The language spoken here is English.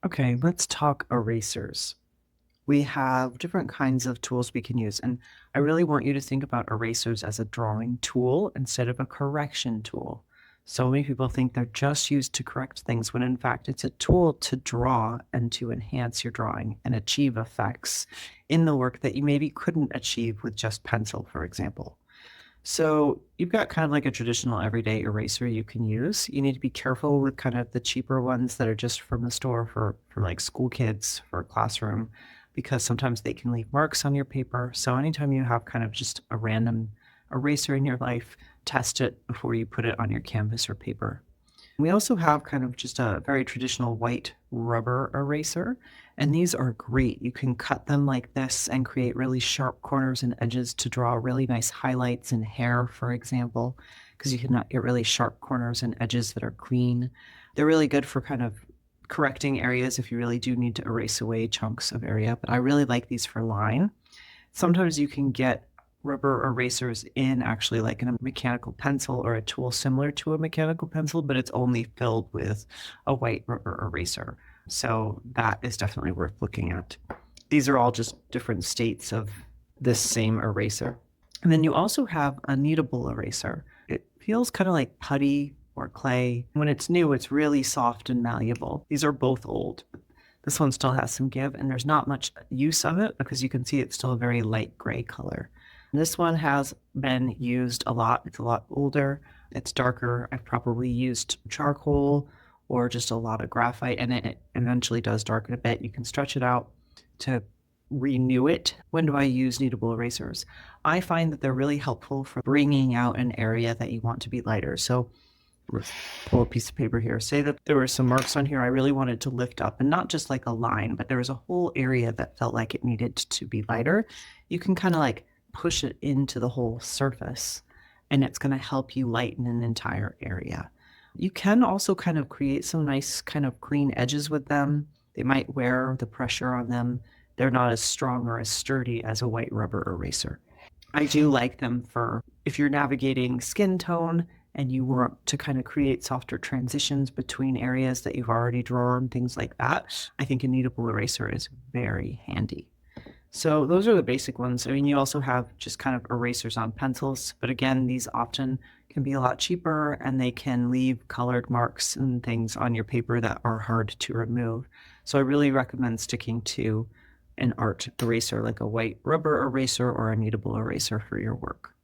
Okay, let's talk erasers. We have different kinds of tools we can use, and I really want you to think about erasers as a drawing tool instead of a correction tool. So many people think they're just used to correct things when in fact it's a tool to draw and to enhance your drawing and achieve effects in the work that you maybe couldn't achieve with just pencil, for example. So you've got kind of like a traditional everyday eraser you can use. You need to be careful with kind of the cheaper ones that are just from the store for like school kids for a classroom, because sometimes they can leave marks on your paper. So anytime you have kind of just a random eraser in your life, test it before you put it on your canvas or paper. We also have kind of just a very traditional white rubber eraser, and these are great. You can cut them like this and create really sharp corners and edges to draw really nice highlights in hair, for example, because you cannot get really sharp corners and edges that are clean. They're really good for kind of correcting areas if you really do need to erase away chunks of area, but I really like these for line. Sometimes you can get rubber erasers in actually like in a mechanical pencil or a tool similar to a mechanical pencil, but it's only filled with a white rubber eraser. So that is definitely worth looking at. These are all just different states of this same eraser. And then you also have a kneadable eraser. It feels kind of like putty or clay. When it's new, it's really soft and malleable. These are both old. This one still has some give, and there's not much use of it because you can see it's still a very light gray color. This one has been used a lot. It's a lot older. It's darker. I've probably used charcoal or just a lot of graphite, and it eventually does darken a bit. You can stretch it out to renew it. When do I use kneadable erasers? I find that they're really helpful for bringing out an area that you want to be lighter. So pull a piece of paper here. Say that there were some marks on here I really wanted to lift up, and not just like a line, but there was a whole area that felt like it needed to be lighter. You can kind of like push it into the whole surface, and it's going to help you lighten an entire area. You can also kind of create some nice kind of clean edges with them. They might wear the pressure on them. They're not as strong or as sturdy as a white rubber eraser. I do like them for if you're navigating skin tone and you want to kind of create softer transitions between areas that you've already drawn, things like that. I think a kneadable eraser is very handy. So those are the basic ones. I mean, you also have just kind of erasers on pencils, but again, these often can be a lot cheaper and they can leave colored marks and things on your paper that are hard to remove. So I really recommend sticking to an art eraser like a white rubber eraser or a kneadable eraser for your work.